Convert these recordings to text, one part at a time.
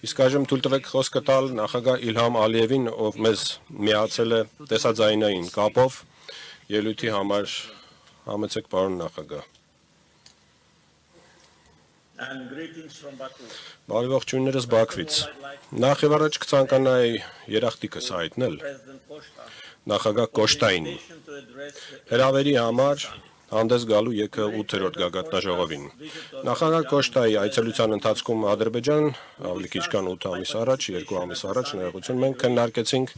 Իսկ այժմ թույլ տվեք խոսքը տալ նախագահ Իլհամ Ալիևին, ով մեզ միացել է տեսաձայնային կապով ելույթի համար։ Համեցեք, պարոն նախագահ։ Բարի ողջույններս Բաքվից։ Նախ եւ առաջ կցանկանայի երախտիկս հայտնել նախագահ Կոշտային հրավերի համար հանդես գալու ԵՔ 8-րդ գագաթնաժողովին։ Նախագահ Կոշտայի այցելության ընթացքում Ադրբեջան ավելի քիչ քան 8 ամիս առաջ, 2 ամիս առաջ ներողություն, մենք քննարկեցինք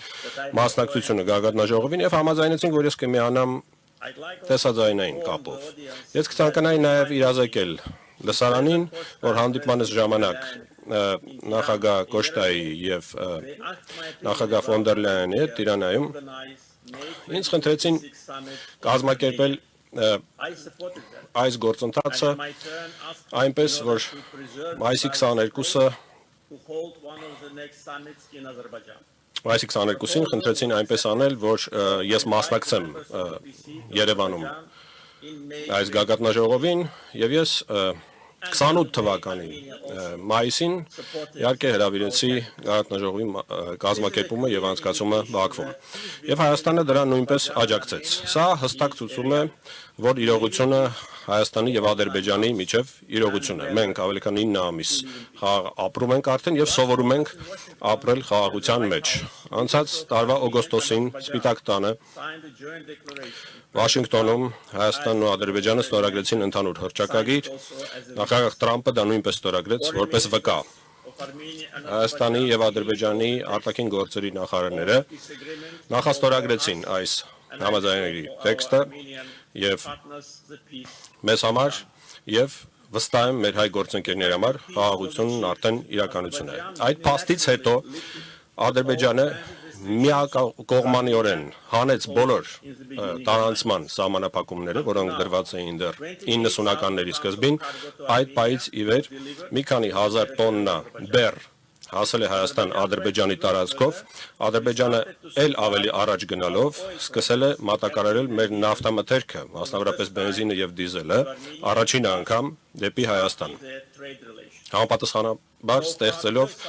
մասնակցությունը գագաթնաժողովին եւ համաձայնեցինք, որ ես կմիանամ տեսաձայնային կապով։ Ես կցանկանայի նաեւ իրազեկել լսարանին, որ հանդիպմանս ժամանակ նախագահ Կոշտայի եւ նախագահ ֆոն դեր Լայենի հետ Տիրանայում ինձ խնդրեցին կազմակերպել այս գործընթացը այնպես, որ մայիսի 22-ին խնդրեցին այնպես անել, որ ես մասնակցեմ Երևանում այս գագաթնաժողովին եւ ես 28 թվականի մայիսին իհարկե հրավիրեցի գագաթնաժողովի կազմակերպումը եւ անցկացումը Բաքվում։ Եվ Հայաստանը դրան նույնպես աջակցեց։ Սա հստակ ցույցում է, որ իրողությունը Հայաստանի եւ Ադրբեջանի միջև իրողություն է։ Մենք ավելի քան 9 ամիս ապրում ենք արդեն եւ սովորում ենք ապրել խաղաղության մեջ։ Անցած տարվա օգոստոսին Սպիտակ տանը Վաշինգտոնում Հայաստանն ու Ադրբեջանը ստորագրեցին ընդհանուր հռչակագիր, նախագահ Տրամպը դա նույնպես ստորագրեց որպես վկա։ Հայաստանի եւ Ադրբեջանի արտաքին գործերի նախարարները նախաստորագրեցին այս համաձայնագրի տեքստը եւ մեզ համար եւ վստահ եմ մեր հայ գործընկերների համար խաղաղությունն արդեն իրականություն է։ Այդ փաստից հետո Ադրբեջանը միակողմանիորեն հանեց բոլոր տարանցման սահմանափակումները, որոնք դրված էին դեռ 90-ականների սկզբին, այդ պայից ի վեր մի քանի հազար տոննա բեռ հասել է Հայաստան Ադրբեջանի տարածքով, Ադրբեջանը ել ավելի առաջ գնալով սկսել է մատակարարել մեր նավթամթերքը, մասնավորապես բենզինը եւ դիզելը, առաջին անգամ դեպի Հայաստան։ Համապատասխանաբար ստեղծելով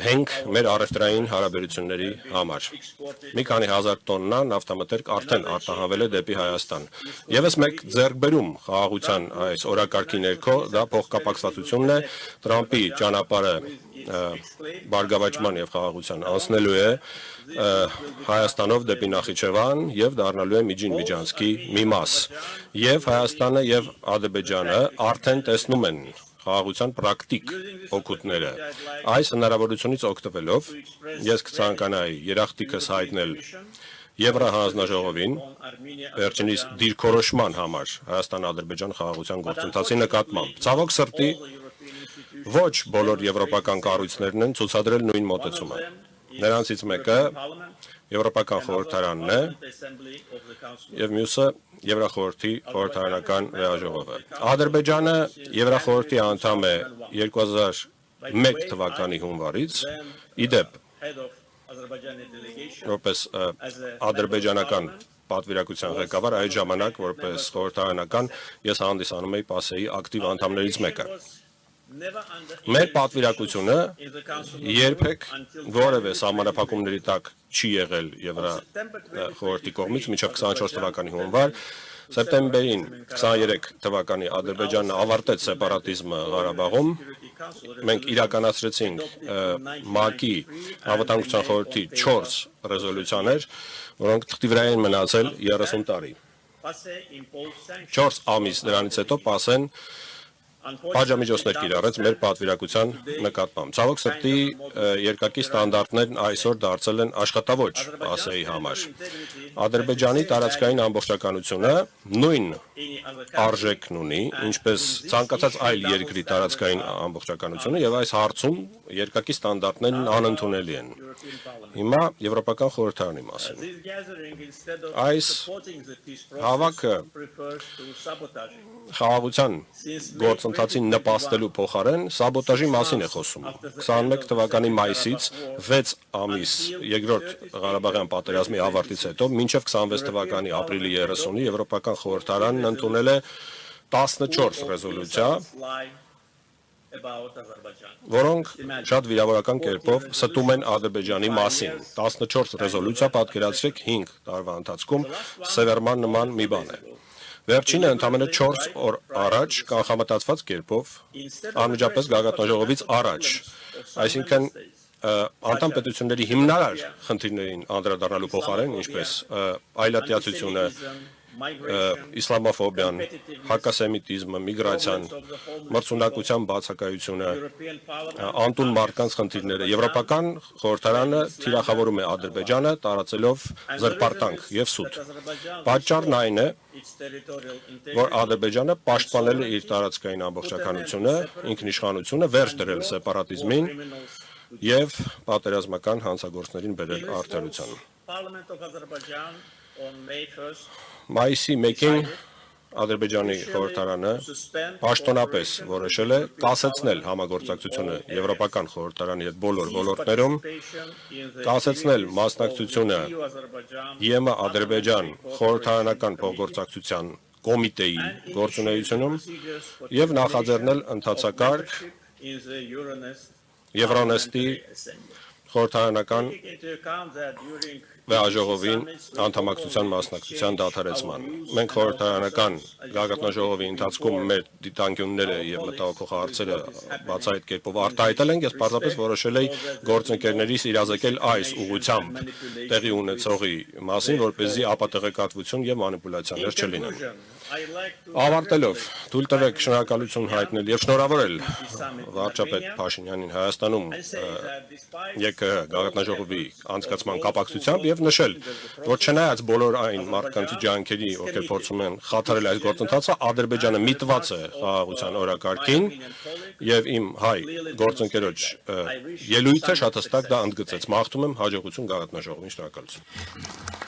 հենք մեր առևտրային հարաբերությունների համար։ Մի քանի հազար տոննա նավթամթերք արդեն արտահանվել է դեպի Հայաստան։ Եվս մեկ ձեռքբերում խաղաղության այս օրակարգի ներքո դա փոխկապակցվածությունն է, Տրամպի ճանապարհը բարգավաճման եւ խաղաղության անցնելու է Հայաստանով դեպի Նախիջևան եւ դառնալու է Միջին Միջանցքի մի մաս։ Եվ Հայաստանը եւ Ադրբեջանը արդեն տեսնում են խաղաղության պրակտիկ օգուտները։ Այս հնարավորությունից օգտվելով ես կցանկանայի երախտիկս հայտնել Եվրահանձնաժողովին վերջինիս դիրքորոշման համար Հայաստան-Ադրբեջան խաղաղության գործընթացի նկատմամբ։ Ցավոք սրտի ոչ բոլոր եվրոպական կառույցներն են ցուցադրել նույն մոտեցումը։ Նրանցից մեկը Եվրոպական խորհրդարանն է եւ մյուսը Եվրախորհրդի խորհրդարանական վեաժողովը։ Ադրբեջանը Եվրախորհրդի անդամ է 2001 թվականի հունվարից, իդեպ որպես ադրբեջանական պատվիրակության ղեկավար այդ ժամանակ որպես խորհրդարանական ես հանդիսանում էի ՊԱՍԵ-ի ակտիվ անդամներից մեկը։ Մեր պատվիրակությունը երբեք որևէ սահմանափակումների տակ չի եղել Եվրախորհրդի կողմից մինչև 24 թվականի հունվար, սեպտեմբերին 23 թվականի Ադրբեջանն ավարտեց սեպարատիզմը Ղարաբաղում, մենք իրականացրեցինք ՄԱԿ-ի Անվտանգության խորհրդի 4 ռեզոլյուցիաներ, որոնք թղթի վրա են մնացել 30 տարի։ 4 ամիս դրանից հետո ՊԱՍԵ-ն պատժամիջոցներ կիրառեց մեր պատվիրակության նկատմամբ։ Ցավոք սրտի երկակի ստանդարտներն այսօր դարձել են աշխատավոճ ՊԱՍԵ-ի համար։ Ադրբեջանի տարածքային ամբողջականությունը նույն արժեքն ունի, ինչպես ցանկացած այլ երկրի տարածքային ամբողջականությունը, եւ այս հարցում երկակի ստանդարտներն անընդունելի են։ Հիմա Եվրոպական խորհրդարանի մասին։ Այս հավաքը խաղաղության գործընթացին նպաստելու փոխարեն սաբոտաժի մասին է խոսում։ 21 թվականի մայիսից 6 ամիս երկրորդ Ղարաբաղյան պատերազմի ավարտից հետո մինչև 26 թվականի ապրիլի 30-ի Եվրոպական խորհրդարանն ընդունել է 14 ռեզոլյուցիա որոնք շատ վիրավորական կերպով ստում են Ադրբեջանի մասին։ 14 ռեզոլյուցիա, պատկերացրեք 5 տարվա ընթացքում սևեռման նման մի բան է։ Վերջինը ընդամենը 4 օր առաջ կանխամտածված կերպով անմիջապես գագաթնաժողովից առաջ, այսինքն անդամ պետությունների հիմնարար խնդիրներին անդրադառնալու փոխարեն, ինչպես այլատյացությունը, իսլամոֆոբիան, հակասեմիտիզմը, միգրացիան, մրցունակության բացակայությունը, անտուն մարդկանց խնդիրները, Եվրոպական խորհրդարանը թիրախավորում է Ադրբեջանը, տարածելով զրպարտանք եւ սուտ։ Պատճառն այն է, որ Ադրբեջանը պաշտպանել է իր տարածքային ամբողջականությունը, ինքնիշխանությունը, վերջ դրել սեպարատիզմին եւ պատերազմական հանցագործներին բերել արդարության։ Մայիսի 1-ին Ադրբեջանի խորհրդարանը պաշտոնապես որոշել է կասեցնել համագործակցությունը Եվրոպական խորհրդարանի հետ բոլոր ոլորտներում, կասեցնել մասնակցությունը ԵՄ-Ադրբեջան խորհրդարանական փոխգործակցության կոմիտեի գործունեությունում եւ նախաձեռնել ընթացակարգ Euronest-ի խորհրդարանական վեհաժողովին անդամակցության մասնակցության դադարեցման։ Մենք խորհրդարանական գագաթնաժողովի ընթացքում մեր դիտանկյունները եւ մտահոգող հարցերը բացահայտ կերպով արտահայտել ենք, ես պարզապես որոշել էի գործընկերներիս իրազեկել այս ուղղությամբ տեղի ունեցողի մասին, որպեսզի ապատեղեկատվություն եւ մանիպուլյացիաներ չլինեն։ Ավարտելով, թույլ տվեք շնորհակալություն հայտնել եւ շնորհավորել վարչապետ Փաշինյանին Հայաստանում ԵԿՀ գագաթնաժողովի անցկացման կապակցությամբ եւ նշել, որ չնայած բոլոր այն մարդկանց ջանքերի, ովքեր փորձում են խաթարել այս գործընթացը, Ադրբեջանը միտված է խաղաղության օրակարգին եւ իմ հայ գործընկերոջ ելույթը շատ հստակ դա ընդգծեց։ Մաղթում եմ հաջողություն գագաթնաժողովին, շնորհակալություն։